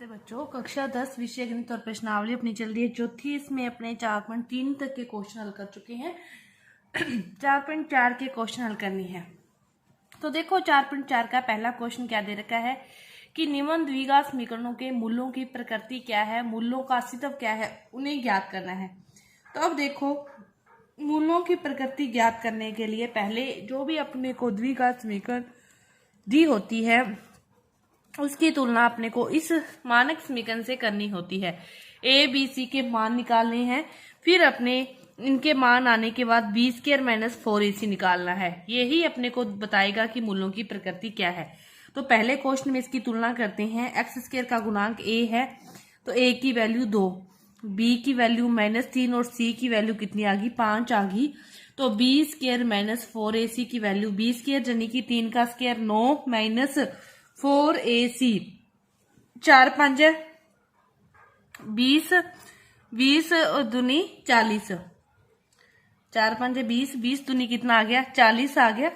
नमस्ते बच्चों, कक्षा 10 विषय गणित और प्रश्नावली अपनी चल रही है चौथी। इसमें अपने 4.3 तक के क्वेश्चन हल कर चुके हैं। 4.4 के क्वेश्चन हल करनी है। तो देखो 4.4 का पहला क्वेश्चन क्या दे रखा है कि निम्न द्विघात समीकरणों के मूलों की प्रकृति क्या है, मूलों का अस्तित्व क्या है, उन्हें ज्ञात करना है। तो अब देखो, मूलों की प्रकृति ज्ञात करने के लिए पहले जो भी अपने को द्विघात समीकरण दी होती है उसकी तुलना अपने को इस मानक समीकरण से करनी होती है। ए बी सी के मान निकालने हैं, फिर अपने इनके मान आने के बाद बी स्क्वायर माइनस 4ac निकालना है। यही अपने को बताएगा कि मूलों की प्रकृति क्या है। तो पहले क्वेश्चन में इसकी तुलना करते हैं। एक्स स्क्वायर का गुणांक ए है तो ए की वैल्यू 2, बी की वैल्यू -3 और सी की वैल्यू कितनी आ गई, 5 आ गई। तो बी स्क्वायर माइनस 4ac की वैल्यू बी स्क्वायर यानी कि 3 का स्क्वायर 9 माइनस 4ac 4 5 20, 20 दूनी 40, 4 5 20, 20 दूनी कितना आ गया, 40 आ गया।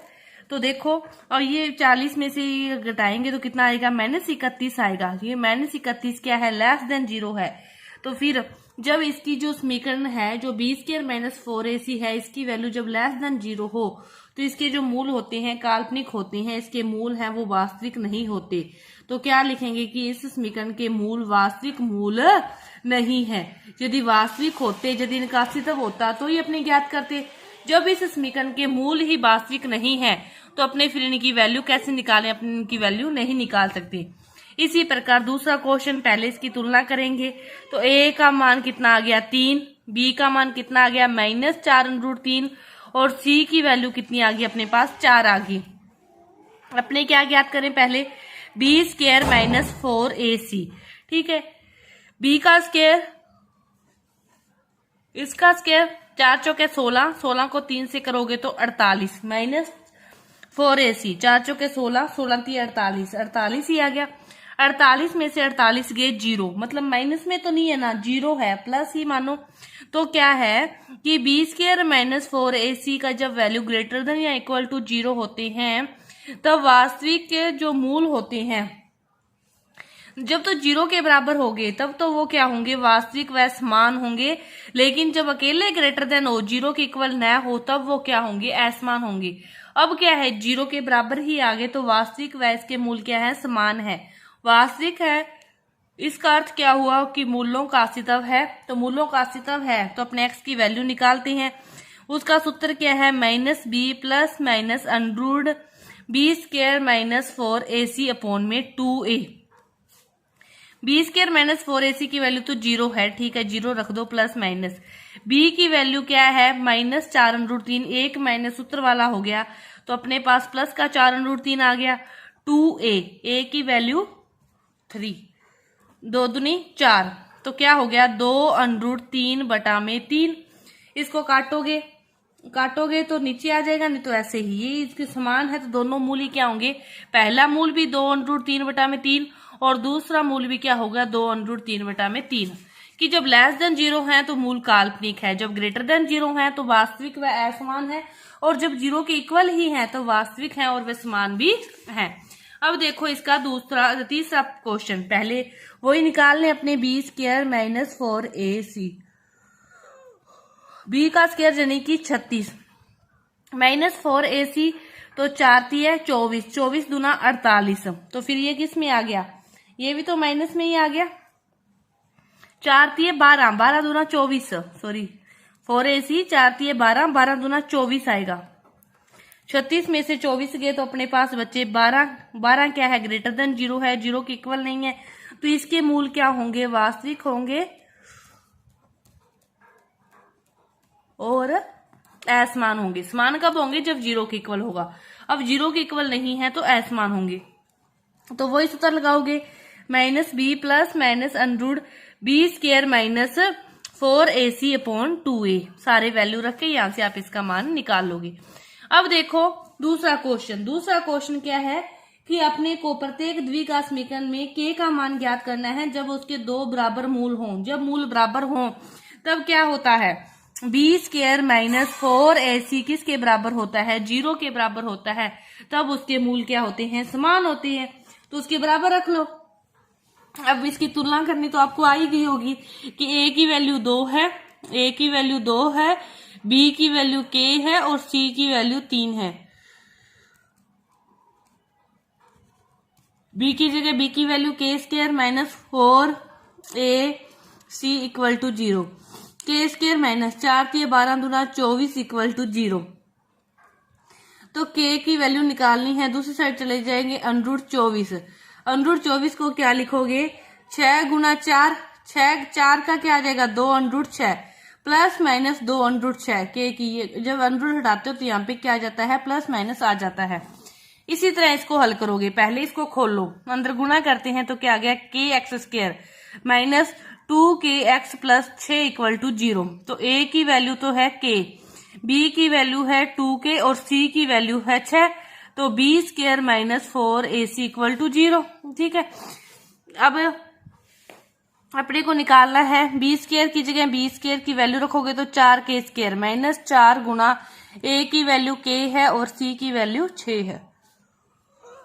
तो देखो, और ये 40 में से घटाएंगे तो कितना आएगा, -31 आएगा। ये -31 क्या है, लेस देन 0 है। तो फिर जब इसकी जो समीकरण है जो बी स्क्वायर माइनस 4ac है, इसकी वैल्यू जब लेस देन 0 हो तो इसके जो मूल होते हैं काल्पनिक होते हैं, इसके मूल हैं वो वास्तविक नहीं होते। तो क्या लिखेंगे कि इस समीकरण के मूल वास्तविक मूल नहीं है। यदि वास्तविक होते, यदि इनका अस्तित्व होता तो ये अपने ज्ञात करते। जब इस समीकरण के मूल ही वास्तविक नहीं है तो अपने फिर इनकी वैल्यू कैसे निकालें, अपनी इनकी वैल्यू नहीं निकाल सकते। इसी प्रकार दूसरा क्वेश्चन, पहले इसकी तुलना करेंगे। तो ए का मान कितना आ गया, 3, बी का मान कितना आ गया, -4√3 और सी की वैल्यू कितनी आ गई, अपने पास 4 आ गई। अपने क्या ज्ञात करें, पहले बी स्क्वायर माइनस 4ac, ठीक है। बी का स्क्वायर, इसका स्क्वायर 4 चौके 16, 16 को 3 से करोगे तो 48 माइनस 4ac, 4 चौके 16, 16 3 48, 48 ही आ गया। 48 में से 48 गए 0, मतलब माइनस में तो नहीं है ना, 0 है, प्लस ही मानो। तो क्या है कि बी स्क्वायर माइनस 4ac का जब वैल्यू ग्रेटर देन या इक्वल टू 0 होते हैं तब वास्तविक के जो मूल होते हैं, जब तो 0 के बराबर होंगे तब तो वो क्या होंगे, वास्तविक व समान होंगे। लेकिन जब अकेले ग्रेटर देन हो, 0 के इक्वल न हो, तब वो क्या होंगे, असमान होंगे। अब क्या है, 0 के बराबर ही आगे तो वास्तविक व इसके मूल क्या है, समान है, वास्तविक है। इसका अर्थ क्या हुआ कि मूलों का अस्तित्व है। तो मूलों का अस्तित्व है तो अपने x की वैल्यू निकालते हैं। उसका सूत्र क्या है, -b plus minus under root b square minus 4ac upon में 2a। B square minus 4ac की वैल्यू तो 0 है, ठीक है, 0 रख दो, प्लस माइनस b की वैल्यू क्या है, -4√3, एक माइनस सूत्र वाला हो गया तो अपने पास प्लस का 4√3 आ गया। 2a, a की वैल्यू 3, 2 दूनी 4, तो क्या हो गया, 2√3/3। इसको काटोगे तो नीचे आ जाएगा, नहीं तो ऐसे ही, ये इसके समान है तो दोनों मूल ही क्या होंगे, पहला मूल भी 2√3/3 और दूसरा मूल भी क्या होगा, 2√3/3। कि जब लेस देन 0 है तो मूल काल्पनिक है, जब ग्रेटर देन 0 है तो वास्तविक व असमान है, और जब 0 के इक्वल ही है तो वास्तविक है और वे समान भी है। अब देखो इसका तीसरा क्वेश्चन, पहले वही निकालने अपने b square minus 4ac, b का स्क्वायर यानी कि 36 माइनस 4ac, तो 4 है 24, 24 दूना 48। तो फिर ये किस में आ गया, ये भी तो माइनस में ही आ गया। 4 12, 12 दूना 24, सॉरी 4ac, 4 12, 12 दूना 24 आएगा। 36 में से 24 गए तो अपने पास बचे 12, 12 क्या है, ग्रेटर देन 0 है, 0 के इक्वल नहीं है, तो इसके मूल क्या होंगे, वास्तविक होंगे और असमान होंगे। समान कब होंगे, जब 0 के इक्वल होगा। अब 0 के इक्वल नहीं है तो असमान होंगे, तो वही सूत्र लगाओगे, -b plus minus under root b square minus 4ac upon 2a, सारे वैल्यू रख के यहां से आप इसका मान निकाल लोगे। अब देखो दूसरा क्वेश्चन क्या है कि अपने को प्रत्येक द्विघात समीकरण में k का मान ज्ञात करना है जब उसके 2 बराबर मूल हों। जब मूल बराबर हों तब क्या होता है, बी स्क्वायर माइनस 4ac किसके बराबर होता है, 0 के बराबर होता है, तब उसके मूल क्या होते हैं, समान होते हैं। तो उसके बराबर रख लो, अब इसकी तुलना करनी तो आपको आ ही गई होगी कि ए की वैल्यू 2 है, ए की वैल्यू 2 है, बी की वैल्यू k है और सी की वैल्यू 3 है। बी की जगह बी की value k square minus 4ac equal to 0, k square minus 4 3 12 दूना 24 इक्वल टू 0। तो k की वैल्यू निकालनी है, दूसरी साइड चले जाएंगे √24। √24 को क्या लिखोगे, 6 गुना 4, 6 4 का क्या आ जाएगा 2√6 प्लस माइनस 2√6 के की जब अंडरूट हटाते हो तो यहाँ पे क्या आ जाता है, प्लस माइनस आ जाता है। इसी तरह इसको हल करोगे, पहले इसको खोल लो, अंदर गुना करते हैं तो क्या आ गया kx² minus 2kx plus 6 equal to 0। तो a की वैल्यू तो है k, b की वैल्यू है 2k और c की वैल्यू है 6, तो b² minus 4ac equal to 0। ठीक है, अब अपने को निकालना है b² की जगह b² की वैल्यू रखोगे तो 4k² माइनस 4 गुना a की वैल्यू k है और c की वैल्यू 6 है।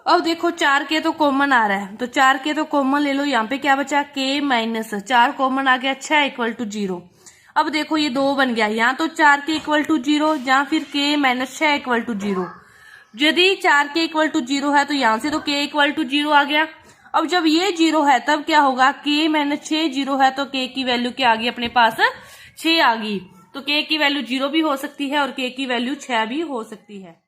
अब देखो 4k तो कॉमन आ रहा है, तो 4k तो कॉमन ले लो, यहाँ पे क्या बचा k माइनस 4 कॉमन आ गया 6 इक्वल टू 0। अब देखो ये 2 बन गया, यहाँ तो 4k इक्वल टू 0 या फिर k माइनस 6 इक्वल टू 0। यदि 4k इक्वल टू 0 है तो यहाँ से तो k इक्वल टू 0 आ गया। अब जब ये 0 है तब क्या होगा, k माइनस 6 0 है तो k की वैल्यू क्या आ गई अपने पास 6 आ गई। तो k की वैल्यू 0 भी हो सकती है और k की वैल्यू 6 भी हो सकती है।